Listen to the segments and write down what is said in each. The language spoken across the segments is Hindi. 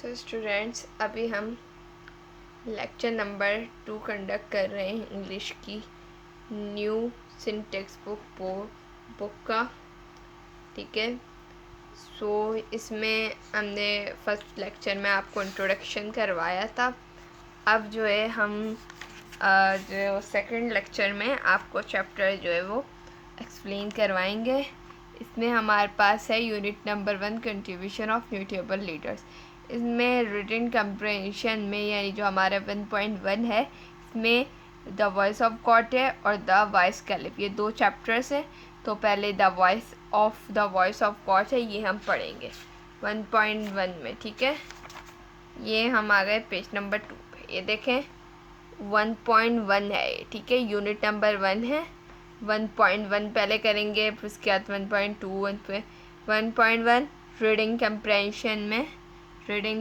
सो स्टूडेंट्स, अभी हम लेक्चर नंबर 2 कंडक्ट कर रहे हैं इंग्लिश की न्यू सिंटेक्स बुक का। ठीक है। सो इसमें हमने फर्स्ट लेक्चर में आपको इंट्रोडक्शन करवाया था। अब जो है हम जो सेकंड लेक्चर में आपको चैप्टर जो है वो एक्सप्लेन करवाएंगे। इसमें हमारे पास है unit number 1 contribution of notable leaders. इसमें रिटन कंप्रेहेंशन में यानी जो हमारा 1.1 है, इसमें द वॉइस ऑफ गॉड है और द वॉइस कैलिफ, ये दो चैप्टर्स हैं। तो पहले द वॉइस ऑफ गॉड है, ये हम पढ़ेंगे 1.1 में। ठीक है, ये हम आ गए पेज नंबर 2 पे। ये देखें 1.1 है ये। ठीक है, यूनिट नंबर 1 है। 1.1 पहले करेंगे, फिर उसके बाद 1.2 1.1 रीडिंग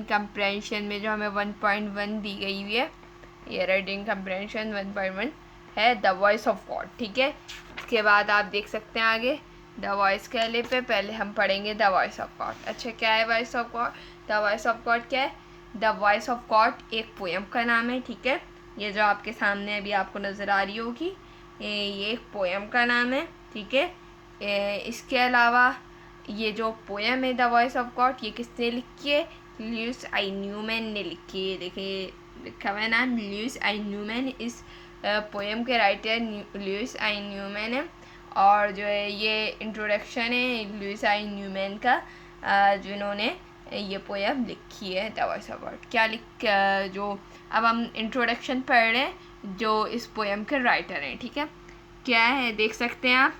कंप्रेंशन में जो हमें 1.1 दी गई हुई है, ये रीडिंग कंप्रेंशन 1.1 है द वॉइस ऑफ गॉड। ठीक है, इसके बाद आप देख सकते हैं आगे द वॉइस के लिए पे पहले हम पढ़ेंगे द वॉइस ऑफ गॉड। अच्छा, क्या है voice of God? The voice of God क्या है? द वॉइस ऑफ गॉड एक पोएम का नाम है। ठीक है, ये जो आपके सामने अभी आपको नज़र आ रही होगी, ये एक पोएम का नाम है। ठीक है, इसके अलावा ये जो पोएम है द वॉइस ऑफ गॉड, ये किसने लिखी है? ल्यूइस आई न्यूमैन ने लिखी है। देखिए लिखा हुआ है नाम ल्यूइस आई न्यूमैन। इस पोएम के राइटर ल्यूइस आई न्यूमैन है। और जो है ये इंट्रोडक्शन है ल्यूइस आई न्यूमैन का, जिन्होंने ये पोएम लिखी है द वॉइस ऑफ गॉड। क्या जो अब हम इंट्रोडक्शन पढ़ रहे हैं जो इस पोएम के राइटर हैं। ठीक है, क्या है देख सकते हैं आप।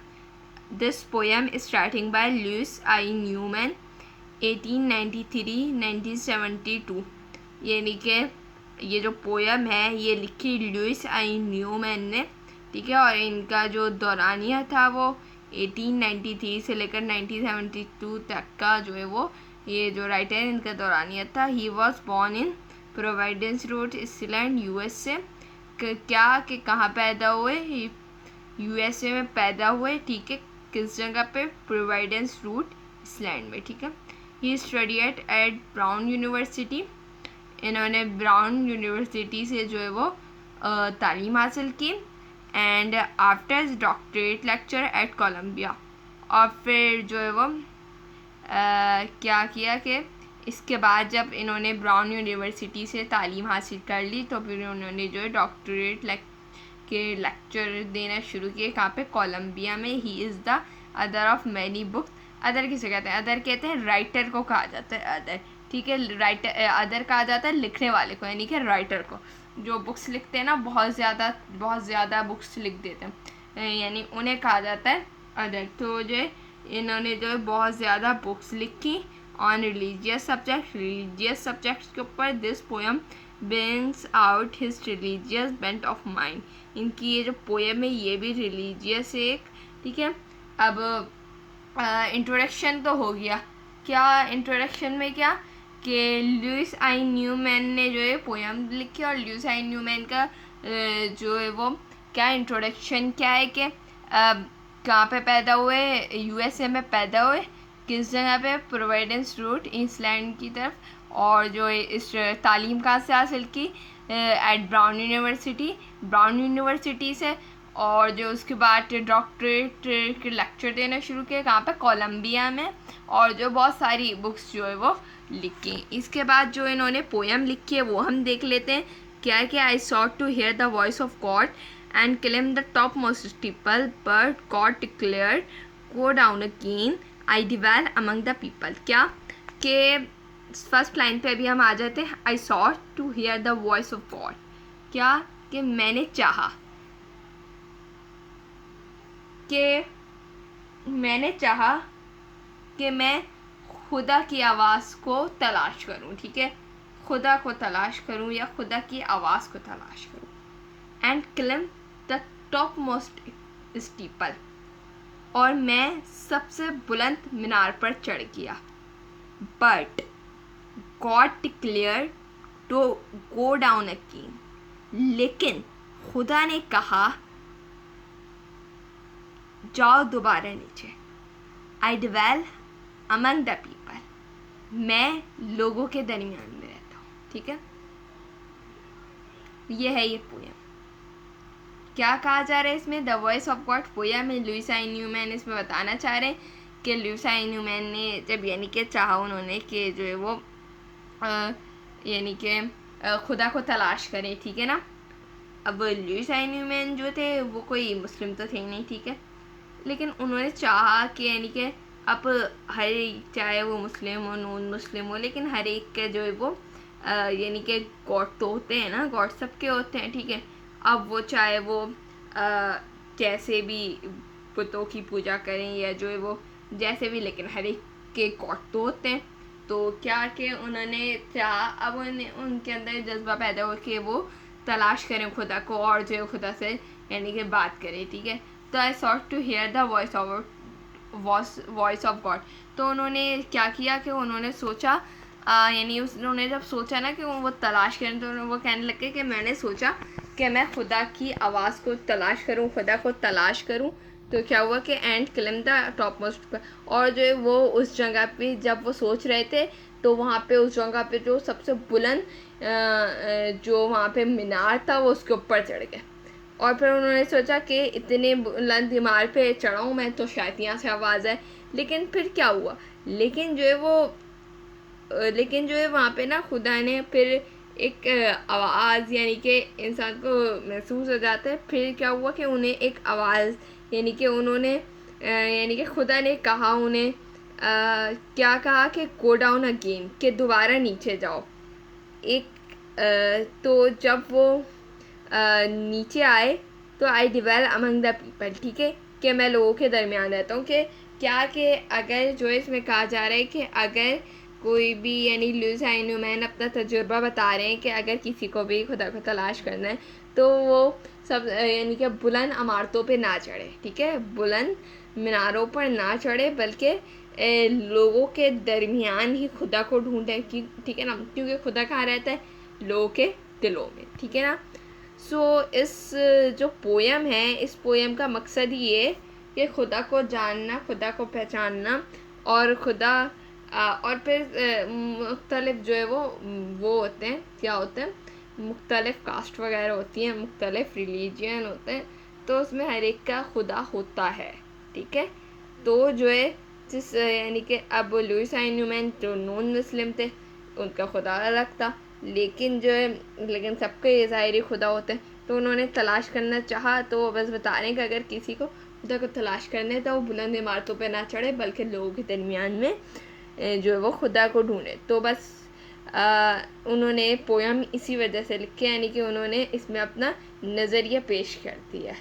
This poem starting by Louis I Newman 1893-1972। यानी कि ये जो पोएम है ये लिखी लुइस आई न्यूमैन ने। ठीक है, और इनका जो दौरानिया था वो 1893 से लेकर 1972 तक का जो है वो ये जो राइटर है इनका दौरानिया था। He was born in Providence road, Switzerland, USA. क्या कि कहाँ पैदा हुए? यूएसए में पैदा हुए। ठीक है, किस जगह पे? प्रोविडेंस रूट, स्विट्जरलैंड में। ठीक है, he studied at Brown University. इन्होंने ब्राउन यूनिवर्सिटी से जो है वो तालीम हासिल की। And after doctorate lecture at Columbia. और फिर जो है वो क्या किया कि इसके बाद जब इन्होंने ब्राउन यूनिवर्सिटी से तालीम हासिल कर ली तो फिर उन्होंने जो है डॉक्टरेट के लेक्चर देना शुरू किए। कहाँ पे? कोलंबिया में। He is the other of many books. Other किसे कहते हैं? अदर कहते हैं राइटर को कहा जाता है अदर। ठीक है, राइटर अदर कहा जाता है लिखने वाले को, यानी कि राइटर को। जो बुक्स लिखते हैं ना, बहुत ज़्यादा बुक्स लिख देते हैं, यानी उन्हें कहा जाता है अदर। तो जो है इन्होंने जो है बहुत ज़्यादा बुक्स लिखी ऑन रिलीजियस सब्जेक्ट्स के ऊपर। This poem brings out his religious bent of mind. इनकी ये जो पोएम है ये भी रिलीजियस है एक। ठीक है, अब इंट्रोडक्शन तो हो गया। क्या इंट्रोडक्शन में क्या कि लुइस आई न्यूमैन ने जो है पोएम लिखी, और लुइस आई न्यूमैन का जो है वो क्या इंट्रोडक्शन क्या है कि कहाँ पे पैदा हुए? यूएसए में पैदा हुए। किस जगह पे? प्रोविडेंस रूट, ईस्टलैंड की तरफ। और जो इस तालीम कहाँ से हासिल की? एट ब्राउन यूनिवर्सिटी से। और जो उसके बाद डॉक्टरेट के लेक्चर देना शुरू किए। कहाँ पे? कोलंबिया में। और जो बहुत सारी बुक्स जो है वो लिखी। इसके बाद जो इन्होंने पोएम लिखी है वो हम देख लेते हैं। क्या है कि I sought to hear the voice of God and climb the topmost steeple, but God declared, go down again, I dwell among the people। क्या कि फर्स्ट लाइन पे अभी हम आ जाते हैं। I sought to hear the voice of God। क्या कि मैंने चाहा कि मैं खुदा की आवाज़ को तलाश करूं। ठीक है, खुदा को तलाश करूं या खुदा की आवाज़ को तलाश करूं। And climb the top most steeple, और मैं सबसे बुलंद मीनार पर चढ़ गया। But God declare to go down again, लेकिन खुदा ने कहा जाओ दोबारा नीचे। I dwell among the people, मैं लोगों के दरमियान में रहता ठीक है, ये है ये पोयम। क्या कहा जा रहा है इसमें? The voice of God poem में लुइस आई न्यूमैन इसमें बताना चाह रहे हैं कि लुइस आई न्यूमैन ने जब यानी कि चाहा उन्होंने कि जो है वो यानी कि खुदा को तलाश करें, ठीक है ना। अब लुइस आई न्यूमैन जो थे वो कोई मुस्लिम तो थे नहीं, ठीक है, लेकिन उन्होंने चाहा कि यानी कि अब हर एक, चाहे वो मुस्लिम हो नॉन मुस्लिम हो, लेकिन हर एक के जो है वो यानी कि गॉड तो होते हैं ना, गॉड सबके होते हैं, ठीक है। अब वो चाहे वो जैसे भी बुतों की पूजा करें या जो है वो जैसे भी, लेकिन हर एक के गॉड तो होते हैं। तो क्या कि उन्होंने चाहा, अब उन्हें उनके अंदर जज्बा पैदा हो कि वो तलाश करें खुदा को और जो है खुदा से यानी कि बात करें, ठीक है। तो I sought to hear the voice of God. तो उन्होंने क्या किया कि उन्होंने सोचा यानी उन्होंने जब सोचा ना कि वो तलाश करें, तो वो कहने लगे कि मैंने सोचा कि मैं खुदा की आवाज़ को तलाश करूं, खुदा को तलाश करूं। तो क्या हुआ कि and climb the top most पर, और जो है वो उस जगह पे जब वो सोच रहे थे तो वहाँ पे उस जगह पे जो सबसे बुलंद जो वहाँ पे मीनार था वो उसके ऊपर चढ़ गए। और फिर उन्होंने सोचा कि इतने बुलंद इमार पे चढ़ाऊँ मैं तो शायद यहाँ से आवाज़ आए। लेकिन फिर क्या हुआ, लेकिन जो है वहाँ पे ना खुदा ने फिर एक आवाज़ यानी कि इंसान को महसूस हो जाता है। फिर क्या हुआ कि उन्हें एक आवाज़ यानी कि उन्होंने यानी कि खुदा ने कहा उन्हें क्या कहा कि गो डाउन अगेन, कि दोबारा नीचे जाओ। तो जब वो नीचे आए तो आई डिवेल अमंग द पीपल, ठीक है, कि मैं लोगों के दरमियान रहता हूँ। कि क्या कि अगर जो इसमें कहा जा रहा है कि अगर कोई भी यानी लुइस आई न्यूमैन अपना तजुर्बा बता रहे हैं कि अगर किसी को भी खुदा को तलाश करना है तो वो सब यानी कि बुलंद इमारतों पे ना चढ़े, ठीक है, बुलंद मीनारों पर ना चढ़े, बल्कि लोगों के दरमियान ही खुदा को ढूंढे, ठीक है ना, क्योंकि खुदा कहाँ रहता है? लोगों के दिलों में, ठीक है ना। इस जो पोयम है, इस पोयम का मकसद ये है कि खुदा को जानना, खुदा को पहचानना, और खुदा और फिर मुख्तलिफ जो है वो होते हैं, क्या होते हैं, मुख्तलिफ कास्ट वगैरह होती हैं, मुख्तलिफ रिलीजन होते हैं, तो उसमें हर एक का खुदा होता है, ठीक है। तो जो है जिस यानी कि अब लुइस आई न्यूमैन जो नॉन मुस्लिम थे उनका खुदा अलग था, लेकिन सबके ज़ाहिरी खुदा होते हैं। तो उन्होंने तलाश करना चाहा, तो वो बस बता रहे हैं कि अगर किसी को खुदा को तलाश करना है तो वो बुलंद इमारतों पे ना चढ़े, बल्कि लोगों के दरमियान में जो है वो खुदा को ढूंढे। तो बस उन्होंने पोयम इसी वजह से लिखे, यानी कि उन्होंने इसमें अपना नज़रिया पेश कर दिया,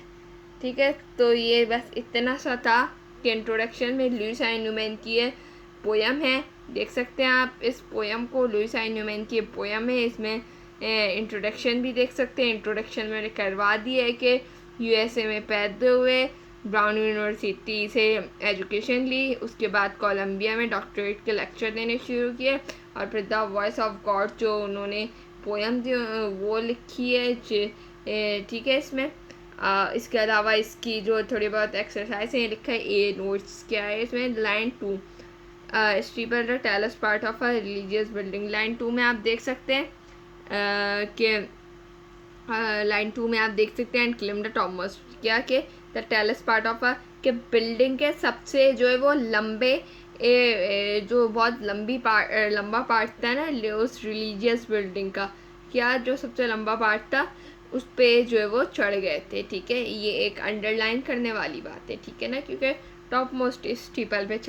ठीक है। तो ये बस इतना सा था कि इंट्रोडक्शन में लुइस आई न्यूमैन की ये पोयम है, देख सकते हैं आप इस पोयम को, लुइस आई न्यूमैन की पोयम है। इसमें इंट्रोडक्शन भी देख सकते हैं। इंट्रोडक्शन मैंने करवा दिया है कि यूएसए में पैदा हुए, ब्राउन यूनिवर्सिटी से एजुकेशन ली, उसके बाद कोलंबिया में डॉक्टरेट के लेक्चर देने शुरू किए, और फिर द वॉइस ऑफ गॉड जो उन्होंने पोयम थी वो लिखी है, ठीक है। इसके अलावा इसकी जो थोड़ी बहुत एक्सरसाइज है लिखा है, ए नोट्स क्या है इसमें। Line 2 steeple the tallest part of a religious building. Line 2 में आप देख सकते हैं कि लाइन 2 में आप देख सकते हैं and climb the top most, क्या कि द टेलेस्ट पार्ट ऑफ अ के बिल्डिंग के सबसे जो है वो लंबे जो बहुत लंबा पार्ट था ना उस रिलीजियस बिल्डिंग का, क्या जो सबसे लंबा पार्ट था उस पे जो है वो चढ़ गए थे, ठीक है। ये एक अंडरलाइन करने वाली बात है, ठीक है ना, क्योंकि टॉप मोस्ट स्टीपल पे चढ़